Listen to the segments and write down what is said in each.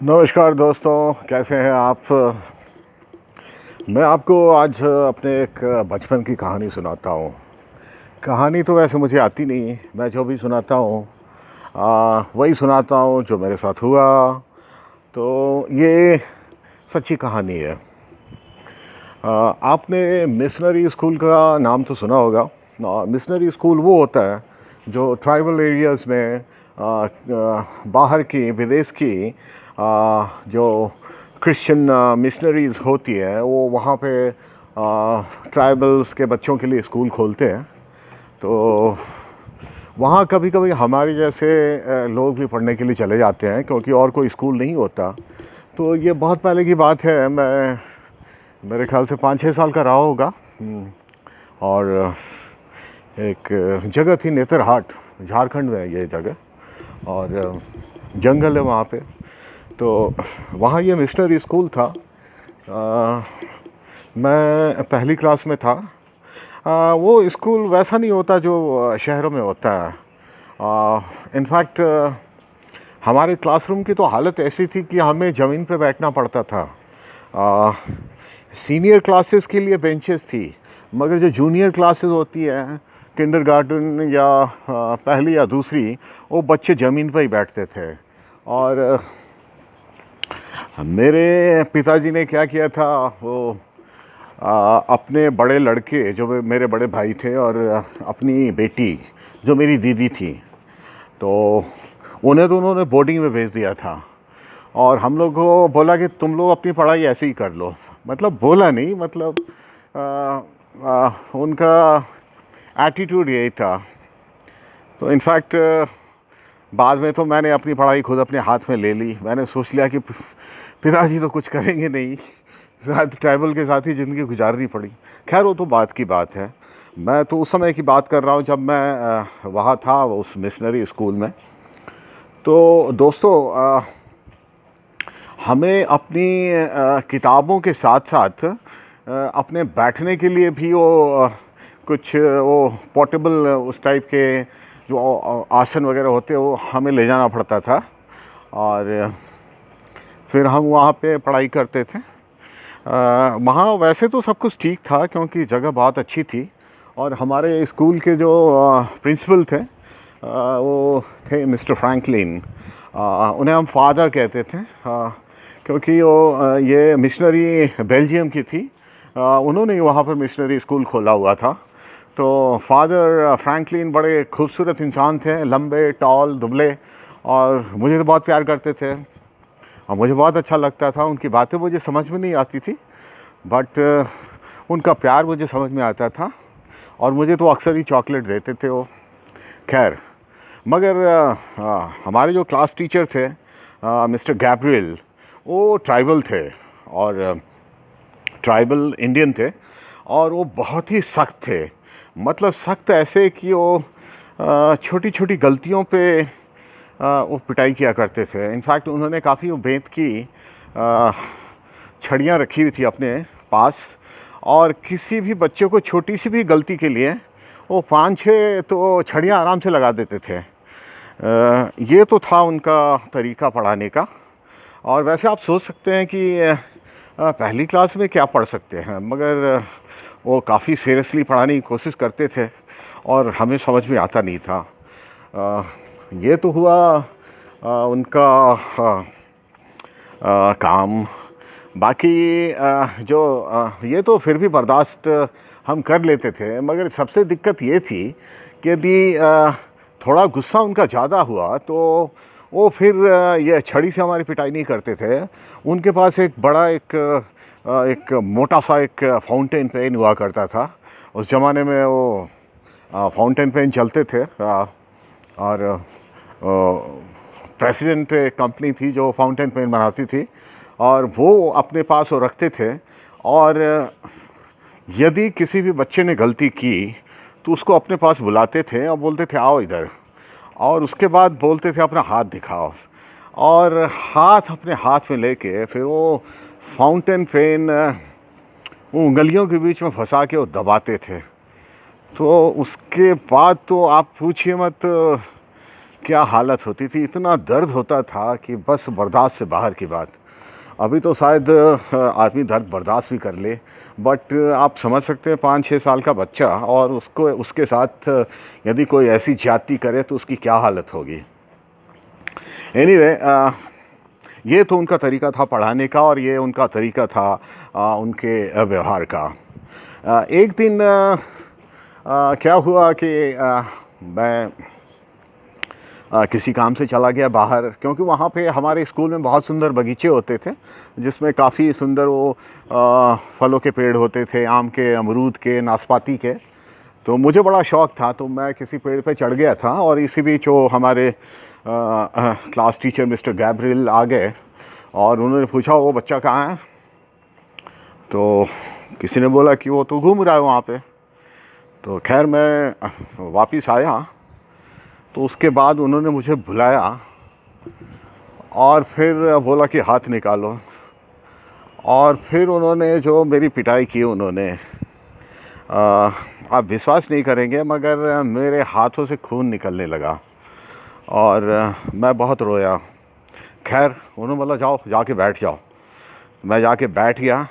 नमस्कार दोस्तों, कैसे हैं आप। मैं आपको आज अपने एक बचपन की कहानी सुनाता हूँ। कहानी तो वैसे मुझे आती नहीं, मैं जो भी सुनाता हूँ वही सुनाता हूँ जो मेरे साथ हुआ। तो ये सच्ची कहानी है। आपने मिशनरी स्कूल का नाम तो सुना होगा। मिशनरी स्कूल वो होता है जो ट्राइबल एरियाज़ में बाहर की विदेश की जो क्रिश्चियन मिशनरीज़ होती है वो वहाँ पे ट्राइबल्स के बच्चों के लिए स्कूल खोलते हैं। तो वहाँ कभी कभी हमारे जैसे लोग भी पढ़ने के लिए चले जाते हैं क्योंकि और कोई स्कूल नहीं होता। तो ये बहुत पहले की बात है, मैं मेरे ख्याल से 5-6 साल का रहा होगा। और एक जगह थी नेतरहाट, झारखंड में है ये जगह, और जंगल है वहाँ पे। तो वहाँ ये मिशनरी स्कूल था। मैं पहली क्लास में था। वो स्कूल वैसा नहीं होता जो शहरों में होता है। इनफैक्ट हमारे क्लासरूम की तो हालत ऐसी थी कि हमें ज़मीन पे बैठना पड़ता था। सीनियर क्लासेस के लिए बेंचेस थी, मगर जो जूनियर क्लासेस होती हैं, किंडरगार्टन या पहली या दूसरी, वो बच्चे ज़मीन पर ही बैठते थे। और मेरे पिताजी ने क्या किया था, वो अपने बड़े लड़के जो मेरे बड़े भाई थे और अपनी बेटी जो मेरी दीदी थी, तो उन्हें तो उन्होंने बोर्डिंग में भेज दिया था। और हम लोग को बोला कि तुम लोग अपनी पढ़ाई ऐसे ही कर लो। मतलब बोला नहीं, मतलब उनका एटीट्यूड यही था। तो इनफैक्ट बाद में तो मैंने अपनी पढ़ाई खुद अपने हाथ में ले ली। मैंने सोच लिया कि पिताजी तो कुछ करेंगे नहीं, शायद ट्राइबल के साथ ही ज़िंदगी गुजारनी पड़ी। खैर वो तो बात की बात है। मैं तो उस समय की बात कर रहा हूँ जब मैं वहाँ था, उस मिशनरी स्कूल में। तो दोस्तों, हमें अपनी किताबों के साथ साथ अपने बैठने के लिए भी वो कुछ वो पोर्टेबल उस टाइप के जो आसन वगैरह होते हैं वो हमें ले जाना पड़ता था। और फिर हम वहाँ पे पढ़ाई करते थे। वहाँ वैसे तो सब कुछ ठीक था क्योंकि जगह बहुत अच्छी थी। और हमारे स्कूल के जो प्रिंसिपल थे वो थे मिस्टर फ्रैंकलिन। उन्हें हम फादर कहते थे क्योंकि वो ये मिशनरी बेल्जियम की थी। उन्होंने ही वहाँ पर मिशनरी स्कूल खोला हुआ था। तो फादर फ्रैंकलिन बड़े खूबसूरत इंसान थे, लंबे, टॉल, दुबले, और मुझे तो बहुत प्यार करते थे और मुझे बहुत अच्छा लगता था। उनकी बातें मुझे समझ में नहीं आती थी, बट उनका प्यार मुझे समझ में आता था। और मुझे तो अक्सर ही चॉकलेट देते थे वो। खैर, मगर हमारे जो क्लास टीचर थे मिस्टर गैब्रियल, वो ट्राइबल थे और ट्राइबल इंडियन थे। और वो बहुत ही सख्त थे। मतलब सख्त ऐसे कि वो छोटी छोटी गलतियों पे वो पिटाई किया करते थे। इनफैक्ट उन्होंने काफ़ी बेंत की छड़ियाँ रखी हुई थी अपने पास, और किसी भी बच्चे को छोटी सी भी गलती के लिए वो 5-6 तो छड़ियाँ आराम से लगा देते थे। ये तो था उनका तरीका पढ़ाने का। और वैसे आप सोच सकते हैं कि पहली क्लास में क्या पढ़ सकते हैं, मगर वो काफ़ी सीरियसली पढ़ाने की कोशिश करते थे और हमें समझ में आता नहीं था। ये तो हुआ उनका काम। बाकी जो ये तो फिर भी बर्दाश्त हम कर लेते थे, मगर सबसे दिक्कत ये थी कि यदि थोड़ा गुस्सा उनका ज़्यादा हुआ तो वो फिर ये छड़ी से हमारी पिटाई नहीं करते थे। उनके पास एक बड़ा एक मोटा सा एक फाउंटेन पेन हुआ करता था। उस ज़माने में वो फाउंटेन पेन चलते थे। और प्रेसिडेंट कंपनी थी जो फाउंटेन पेन बनाती थी, और वो अपने पास वो रखते थे। और यदि किसी भी बच्चे ने गलती की तो उसको अपने पास बुलाते थे और बोलते थे आओ इधर, और उसके बाद बोलते थे अपना हाथ दिखाओ। और हाथ अपने हाथ में लेके फिर वो फाउंटेन पेन वो उंगलियों के बीच में फंसा के वो दबाते थे। तो उसके बाद तो आप पूछिए मत क्या हालत होती थी, इतना दर्द होता था कि बस बर्दाश्त से बाहर की बात। अभी तो शायद आदमी दर्द बर्दाश्त भी कर ले, बट आप समझ सकते हैं 5-6 साल का बच्चा और उसको उसके साथ यदि कोई ऐसी ज्यादती करे तो उसकी क्या हालत होगी। एनीवे, ये तो उनका तरीका था पढ़ाने का और ये उनका तरीका था उनके व्यवहार का। एक दिन क्या हुआ कि मैं किसी काम से चला गया बाहर, क्योंकि वहाँ पे हमारे स्कूल में बहुत सुंदर बगीचे होते थे जिसमें काफ़ी सुंदर वो फलों के पेड़ होते थे, आम के, अमरूद के, नाशपाती के। तो मुझे बड़ा शौक़ था, तो मैं किसी पेड़ पे चढ़ गया था और इसी बीच वो हमारे क्लास टीचर मिस्टर गैब्रियल आ गए और उन्होंने पूछा वो बच्चा कहाँ है। तो किसी ने बोला कि वो तो घूम रहा है वहाँ पे। तो खैर मैं वापस आया, तो उसके बाद उन्होंने मुझे बुलाया और फिर बोला कि हाथ निकालो, और फिर उन्होंने जो मेरी पिटाई की उन्होंने, आप विश्वास नहीं करेंगे मगर मेरे हाथों से खून निकलने लगा और मैं बहुत रोया। खैर उन्होंने बोला जाओ जाके बैठ जाओ। मैं जाके बैठ गया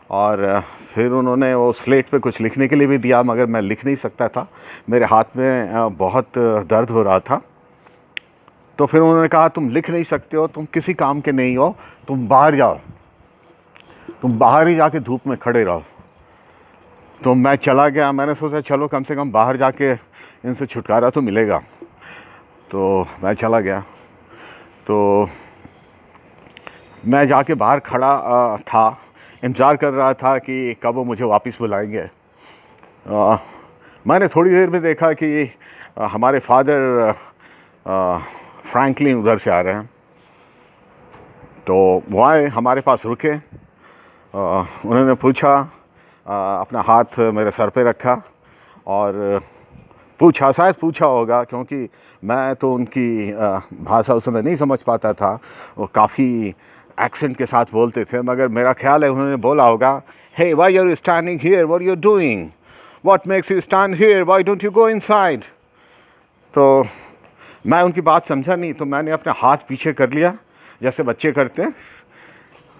और फिर उन्होंने वो स्लेट पे कुछ लिखने के लिए भी दिया, मगर मैं लिख नहीं सकता था, मेरे हाथ में बहुत दर्द हो रहा था। तो फिर उन्होंने कहा तुम लिख नहीं सकते हो, तुम किसी काम के नहीं हो, तुम बाहर जाओ, तुम बाहर ही जाके धूप में खड़े रहो। तो मैं चला गया, मैंने सोचा चलो कम से कम बाहर जाके इनसे छुटकारा तो मिलेगा। तो मैं चला गया, तो मैं जाके बाहर खड़ा था, इंतज़ार कर रहा था कि कब वो मुझे वापस बुलाएंगे। मैंने थोड़ी देर में देखा कि हमारे फादर फ्रैंकलिन उधर से आ रहे हैं। तो वो आए, हमारे पास रुके, उन्होंने पूछा, अपना हाथ मेरे सर पे रखा और पूछा, शायद पूछा होगा क्योंकि मैं तो उनकी भाषा उस समय नहीं समझ पाता था, वो काफ़ी एक्सेंट के साथ बोलते थे, मगर मेरा ख्याल है उन्होंने बोला होगा, hey why are you standing here, what are you doing, what makes you stand here, why don't you go inside. तो मैं उनकी बात समझा नहीं, तो मैंने अपना हाथ पीछे कर लिया जैसे बच्चे करते हैं।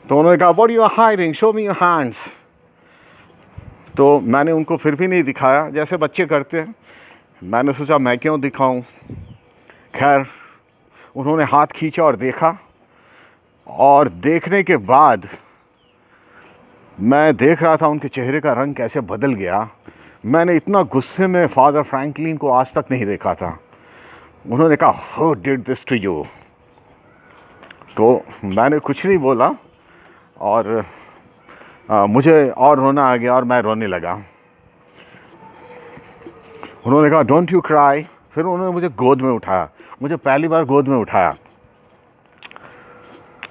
तो उन्होंने कहा what you are hiding, show me your hands. तो मैंने उनको फिर भी नहीं दिखाया जैसे बच्चे करते हैं, मैंने सोचा मैं क्यों दिखाऊं। खैर उन्होंने हाथ खींचा और देखा, और देखने के बाद मैं देख रहा था उनके चेहरे का रंग कैसे बदल गया। मैंने इतना गुस्से में फादर फ्रैंकलिन को आज तक नहीं देखा था। उन्होंने कहा who did this to you. तो मैंने कुछ नहीं बोला और मुझे और रोना आ गया और मैं रोने लगा। उन्होंने कहा डोंट यू क्राई। फिर उन्होंने मुझे गोद में उठाया, मुझे पहली बार गोद में उठाया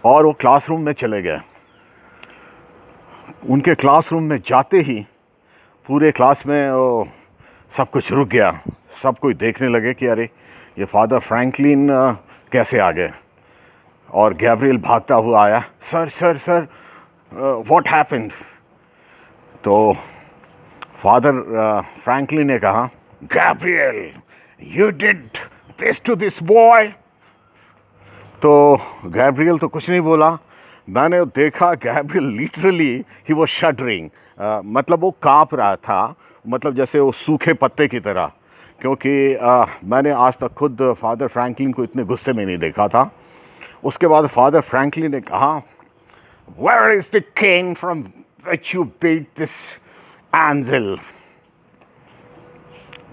और वो क्लासरूम में चले गए। उनके क्लासरूम में जाते ही पूरे क्लास में वो सब कुछ रुक गया, सब कोई देखने लगे कि अरे ये फादर फ्रैंकलिन कैसे आ गए। और गैब्रियल भागता हुआ आया, sir sir sir what happened. तो फादर फ्रैंकलिन ने कहा Gabriel you did this to this boy. तो गैब्रियल तो कुछ नहीं बोला। मैंने देखा गैब्रियल लिटरली ही वाज शडरिंग, मतलब वो काँप रहा था, मतलब जैसे वो सूखे पत्ते की तरह, क्योंकि मैंने आज तक खुद फादर फ्रैंकलिन को इतने गुस्से में नहीं देखा था। उसके बाद फादर फ्रैंकलिन ने कहा where is the cane from which you beat this angel.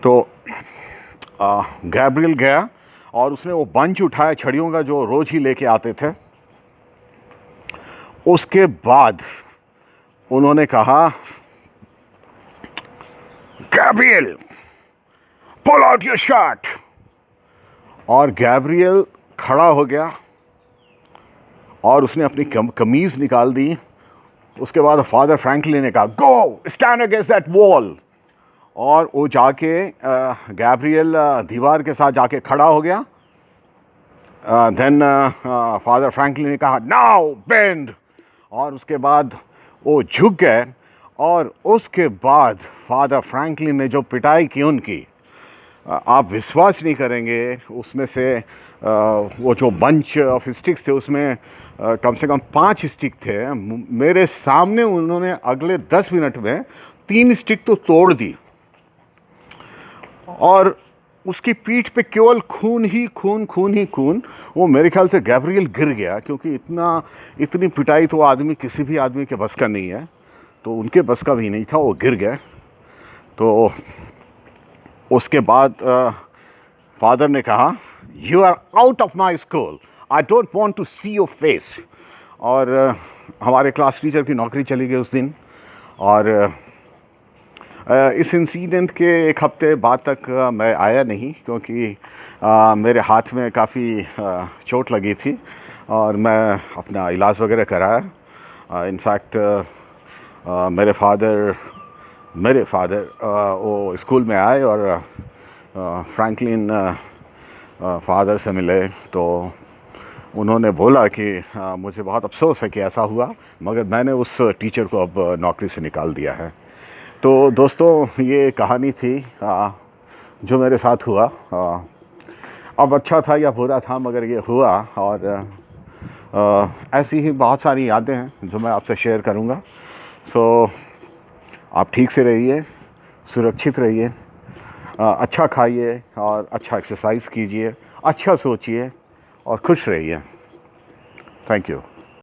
तो गैब्रियल गया और उसने वो बंच उठाया छड़ियों का जो रोज ही लेके आते थे। उसके बाद उन्होंने कहा Gabriel pull out your shirt. और गैब्रियल खड़ा हो गया और उसने अपनी कमीज निकाल दी। उसके बाद फादर फ्रैंकलिन ने कहा गो स्टैंड अगेंस्ट दैट वॉल। और वो जाके गैब्रियल दीवार के साथ जाके खड़ा हो गया। देन फादर फ्रैंकलिन ने कहा नाउ बेंड। और उसके बाद वो झुक गए। और उसके बाद फादर फ्रैंकलिन ने जो पिटाई की उनकी, आप विश्वास नहीं करेंगे, उसमें से वो जो बंच ऑफ स्टिक्स थे उसमें कम से कम 5 स्टिक थे। मेरे सामने उन्होंने अगले 10 मिनट में 3 स्टिक तो तोड़ दी और उसकी पीठ पे केवल खून ही खून, खून ही खून। वो मेरे ख्याल से गैब्रियल गिर गया, क्योंकि इतनी पिटाई तो आदमी, किसी भी आदमी के बस का नहीं है, तो उनके बस का भी नहीं था, वो गिर गए। तो उसके बाद फादर ने कहा, you are out of my school, I don't want to see your face. और हमारे क्लास टीचर की नौकरी चली गई उस दिन। और इस इंसिडेंट के एक हफ्ते बाद तक मैं आया नहीं, क्योंकि मेरे हाथ में काफ़ी चोट लगी थी और मैं अपना इलाज वगैरह कराया। इनफैक्ट मेरे फादर वो स्कूल में आए और फ्रैंकलिन फादर से मिले, तो उन्होंने बोला कि मुझे बहुत अफसोस है कि ऐसा हुआ, मगर मैंने उस टीचर को अब नौकरी से निकाल दिया है। तो दोस्तों, ये कहानी थी जो मेरे साथ हुआ। अब अच्छा था या बुरा था, मगर ये हुआ। और ऐसी ही बहुत सारी यादें हैं जो मैं आपसे शेयर करूँगा। सो आप ठीक से रहिए, सुरक्षित रहिए, अच्छा खाइए और अच्छा एक्सरसाइज कीजिए, अच्छा सोचिए और खुश रहिए। Thank you.